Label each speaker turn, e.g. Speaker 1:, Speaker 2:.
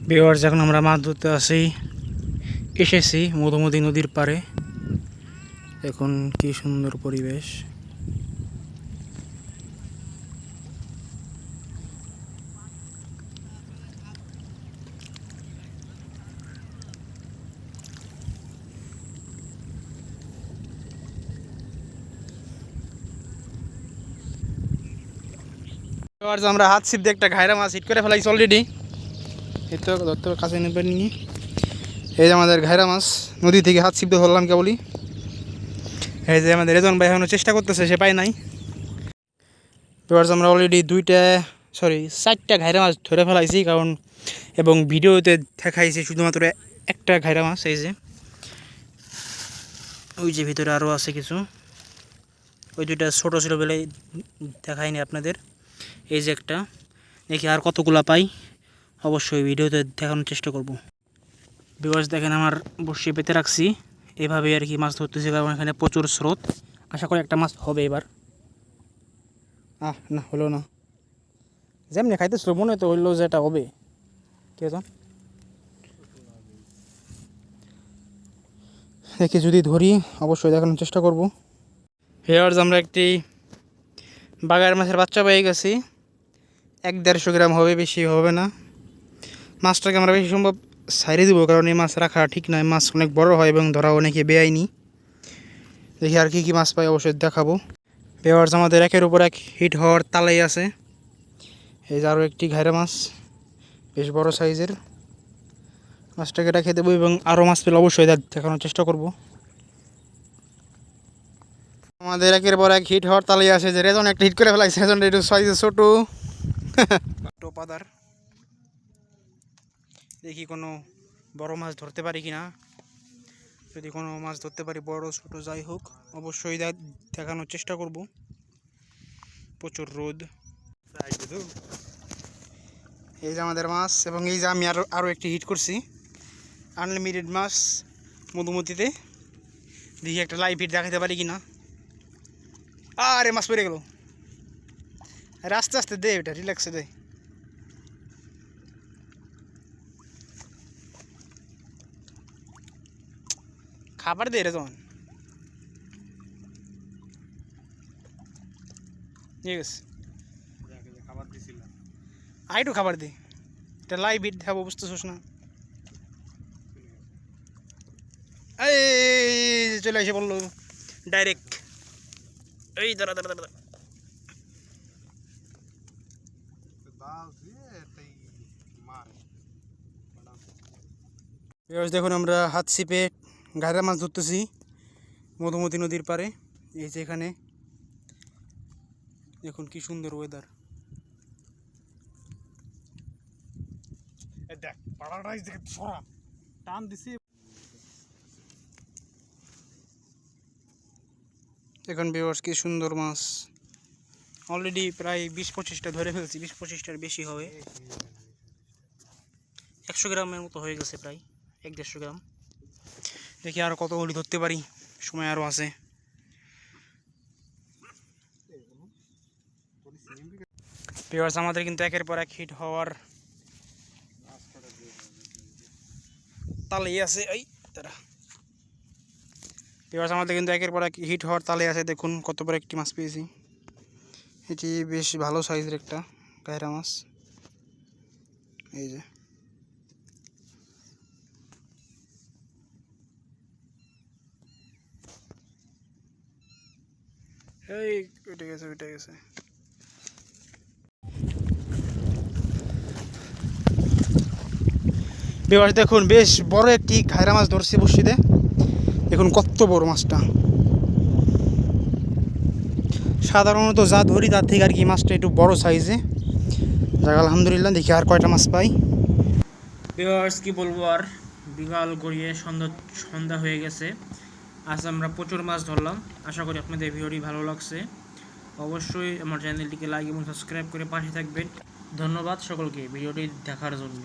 Speaker 1: Viewers, এখন আমরা মাছ ধরতে এসেছি মধুমতি নদীর পাড়ে। এখন কি সুন্দর পরিবেশ। আমরা হাত ছিপ দিয়ে একটা ঘাইরা মাছ হিট করে ফেলাইছি অলরেডি। এই তো ধরতে কাছে নেবেন নি। এই যে আমাদের ঘাইরা মাছ নদী থেকে হাত ছিপ দিয়ে ধরলাম কেবলই। এই যে আমাদের রেজন ভাই এখনো চেষ্টা করতেছে, সে পায় নাই। আমরা অলরেডি চারটা ঘাইরা মাছ ধরে ফেলাইছি, কারণ এবং ভিডিওতে দেখাইছি শুধুমাত্র একটা ঘাইরা মাছ। এই যে ওই যে ভিতরে আরও আছে কিছু, ওই দুইটা ছোটো ছিল বলে দেখায়নি আপনাদের। এই যে একটা, দেখি আর কতগুলা পাই, অবশ্যই ভিডিওতে দেখানোর চেষ্টা করব। ভিউয়ার্স দেখেন, আমার বড়শি পেতে রাখছি, এভাবে আর কি মাছ ধরতেছি, কারণ এখানে প্রচুর স্রোত। আশা করি একটা মাছ হবে এবার। না, হলো না। যেমনি খাইতেছিল মনে তো হইলো যে এটা হবে। কে জান, দেখি যদি ধরি অবশ্যই দেখানোর চেষ্টা করব। ভিউয়ার্স, আমরা একটি বাগার মাছের বাচ্চা পেয়ে গেছি। 1-150 গ্রাম হবে, বেশি হবে না। মাছটাকে আমরা বেশি সম্ভব সাইডে দিব, কারণ এই মাছ রাখা ঠিক নয়। মাছ অনেক বড় হয় এবং ধরা অনেকে বেআইনি। দেখি আর কি মাছ পাই, অবশ্যই দেখাবো। ভিউয়ার্স, আমাদের একের উপর এক হিট হওয়ার তালাই আছে। এই যে আরও একটি ঘাইরা মাছ, বেশ বড় সাইজের। মাছটাকে রেখে দেবো এবং আরও মাছ পেলে অবশ্যই দেখানোর চেষ্টা করব। আমাদের একের পর এক হিট হওয়ার তালাই আছে। যে রেজন একটা হিট করে ফেলাইছে, রেজনটা একটু সাইজে ছোটো পাদার। দেখি কোনো বড় মাছ ধরতে পারি কিনা। যদি কোনো মাছ ধরতে পারি, বড় ছোট যাই হোক, অবশ্যই দেখানোর চেষ্টা করব। প্রচুর রোদ। এই যে আমাদের মাছ, এবং এই যে আমি আরও একটি হিট করছি, আনলিমিটেড মাছ মধুমতিতে। দেখি একটা লাইভ হিট দেখাতে পারি কিনা। আরে মাছ পড়ে গেল। আস্তে আস্তে দে, এটা রিল্যাক্সে দে। খাবার দে রে তখন। ঠিক আছে, আইটু খাবার দে। এটা লাইভ হিট দেখাবো, বুঝতেছোস না? এই চলে এসে বললো ডাইরেক্ট। এই দাঁড়া দাঁড়া দাঁড়া, দেখুন আমরা হাত ছিপে ঘাইরা মাছ ধরতেছি মধুমতি নদীর পাড়ে। এই যে এখানে দেখুন কি সুন্দর ওয়েদার। টান দিছি। এখন ভিউয়ার্স, কি সুন্দর মাছ। অলরেডি প্রায় 20-25টা ধরে ফেলছি, 20-25টার বেশি হবে। 100 গ্রামের মতো হয়ে গেছে, প্রায় 1-150 গ্রাম। দেখি আর কতগুলি ধরতে পারি, সময় আরও আছে। ভিউয়ার্স, আমাদের কিন্তু একের পর এক হিট হওয়ার তালেই আছে। এই তারা ভিউয়ার্স, আমাদের কিন্তু একের পর এক হিট হওয়ার তালে আছে। দেখুন কত বড় একটি মাছ পেয়েছি। এটি বেশ ভালো সাইজের একটা ঘাইরা মাছ। এই যে এই উঠে গেছে। ভিউয়ার্স, দেখুন বেশ বড় একটি ঘাইরা মাছ ধরছি বড়শিতে। দেখুন কত বড় মাছটা। সাধারণত যা ধরি তার থেকে আর কি মাছটা একটু বড় সাইজে। যাক, আলহামদুলিল্লাহ। দেখি আর কয়টা মাছ পাই। ভিউয়ার্স, কি বলবো আর, বিকাল গড়িয়ে সন্ধ্যা হয়ে গেছে। আজ আমরা প্রচুর মাছ ধরলাম। আশা করি আপনাদের ভিডিওটি ভালো লাগছে। অবশ্যই আমার চ্যানেলটিকে লাইক এবং সাবস্ক্রাইব করে পাশে থাকবেন। ধন্যবাদ সকলকে ভিডিওটি দেখার জন্য।